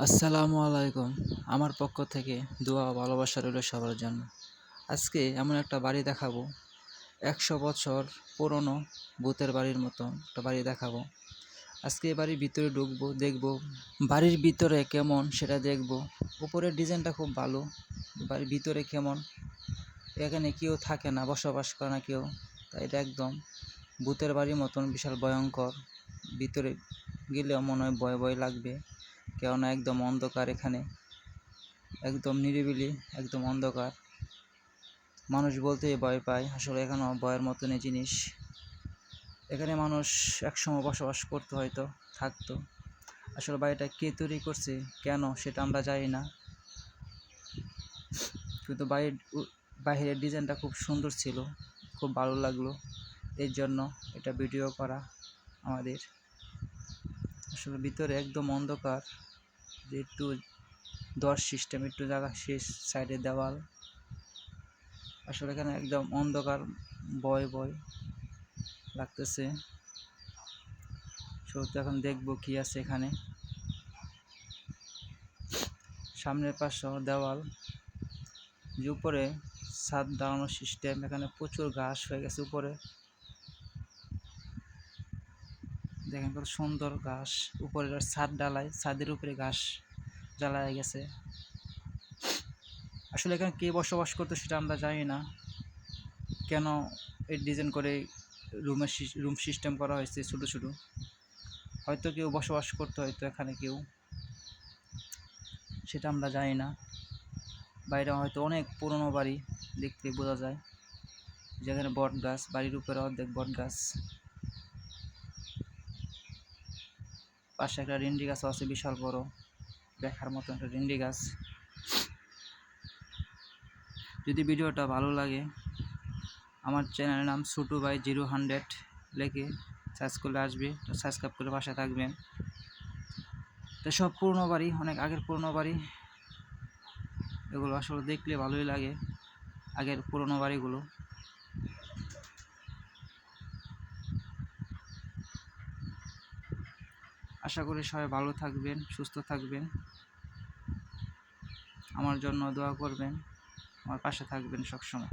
আসসালামু আলাইকুম। আমার পক্ষ থেকে দোয়া ও ভালোবাসা রইল সবার জন্য। আজকে এমন একটা বাড়ি দেখাবো, ১০০ বছর পুরনো ভূতের বাড়ির মতো একটা বাড়ি দেখাবো। আজকে এই বাড়ির ভিতরে ঢুকবো, দেখবো বাড়ির ভিতরে কেমন সেটা দেখবো। উপরের ডিজাইনটা খুব ভালো, বাড়ির ভিতরে কেমন, এখানে কেউ থাকে না, বসবাস করে না কেউ, তাই এটা একদম ভূতের বাড়ির মতন বিশাল ভয়ঙ্কর। ভিতরে গেলেও মনে হয় ভয় ভয় লাগবে, কেননা একদম অন্ধকার এখানে, একদম নিরিবিলি, একদম অন্ধকার। মানুষ বলতেই ভয় পায়, আসলে এখানেও ভয়ের মতনই জিনিস। এখানে মানুষ একসময় বসবাস করতো, হয়তো থাকতো। আসলে বাড়িটা কে তৈরি করছে, কেন, সেটা আমরা জানি না, কিন্তু বাড়ির বাহিরের ডিজাইনটা খুব সুন্দর ছিল, খুব ভালো লাগলো, এর জন্য এটা ভিডিও করা আমাদের। আসলে ভিতরে একদম অন্ধকার, যে একটু দশ সিস্টেম, একটু জায়গা শেষ সাইডে দেওয়াল। আসলে এখানে একদম অন্ধকার, ভয় ভয় লাগতেছে। তো এখন দেখবো কি আছে এখানে। সামনের পাশে দেওয়াল, যে উপরে ছাদ দাঁড়ানোর সিস্টেম। এখানে প্রচুর ঘাস হয়ে গেছে উপরে, দেখেন কত সুন্দর ঘাস। উপরে ছাদ ডালাই, ছাদের উপরে ঘাস জ্বালায় গেছে। আসলে এখানে কে বসবাস করতো সেটা আমরা জানি না, কেন এই ডিজাইন করে রুম সিস্টেম করা হয়েছে ছোটো ছোটো। হয়তো কেউ বসবাস করতো, হয়তো এখানে কেউ, সেটা আমরা জানি না। বাড়িটা হয়তো অনেক পুরনো বাড়ি, দেখতে বোঝা যায়। যেখানে বট গাছ, বাড়ির উপরে অর্ধেক বট গাছ, পাশে একটা রিন্ডি গাছও আছে বিশাল বড়, দেখার মতো একটা রিন্ডি গাছ। যদি ভিডিওটা ভালো লাগে, আমার চ্যানেলের নাম ছোটু ভাই 000 লিখে সার্চ করলে আসবে, তো সাবস্ক্রাইব করে পাশে থাকবেন। তো সব পুরনো বাড়ি, অনেক আগের পুরনো বাড়ি, এগুলো আসলে দেখলে ভালোই লাগে, আগের পুরনো বাড়িগুলো। আশা করি সবাই ভালো থাকবেন, সুস্থ থাকবেন, আমার জন্য দোয়া করবেন, আমার পাশে থাকবেন সবসময়।